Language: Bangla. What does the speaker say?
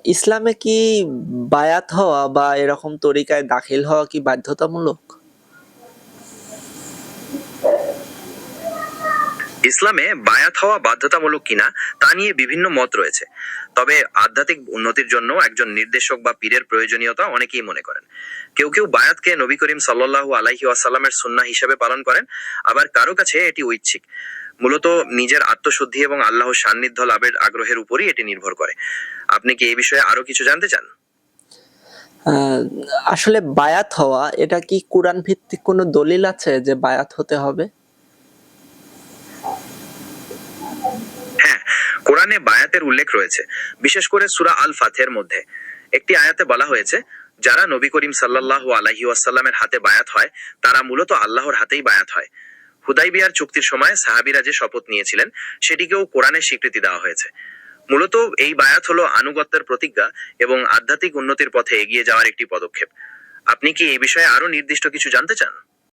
ইসলামে কি বায়াত হওয়া বা এরকম তরিকায় দাখিল হওয়া কি বাধ্যতামূলক? ইসলামে বায়াত হওয়া বাধ্যতামূলক কিনা তা নিয়ে বিভিন্ন মত রয়েছে। তবে আধ্যাত্মিক উন্নতির জন্য একজন নির্দেশক বা পীরের প্রয়োজনীয়তা অনেকেই মনে করেন। কেউ কেউ বায়াতকে নবী করিম সাল্লাল্লাহু আলাইহি ওয়াসাল্লামের সুন্নাহ হিসেবে পালন করেন, আবার কারো কাছে এটি ঐচ্ছিক। মূলত নিজের আত্মশুদ্ধি এবং আল্লাহর সান্নিধ্য লাভের আগ্রহের উপরই এটি নির্ভর করে। আপনি কি এই বিষয়ে আরো কিছু জানতে চান? আহ, আসলে বায়াত হওয়া এটা কি কোরআন ভিত্তিক কোনো দলিল আছে যে বায়াত হতে হবে? হ্যাঁ, কোরআনে বায়াতের উল্লেখ রয়েছে, বিশেষ করে সূরা আল ফাথের মধ্যে। একটি আয়াতে বলা হয়েছে, যারা নবী করিম সাল্লাল্লাহু আলাইহি ওয়াসাল্লামের হাতে বায়াত হয় তারা মূলত আল্লাহর হাতেই বায়াত হয়। হুদাইবিয়ার চুক্তির সময় সাহাবীরা যে শপথ নিয়েছিলেন সেটিকেও কোরআনে স্বীকৃতি দেওয়া হয়েছে। মূলত এই বায়াত হলো আনুগত্যের প্রতিজ্ঞা এবং আধ্যাত্মিক উন্নতির পথে এগিয়ে যাওয়ার একটি পদক্ষেপ। আপনি কি এই বিষয়ে আরো নির্দিষ্ট কিছু জানতে চান?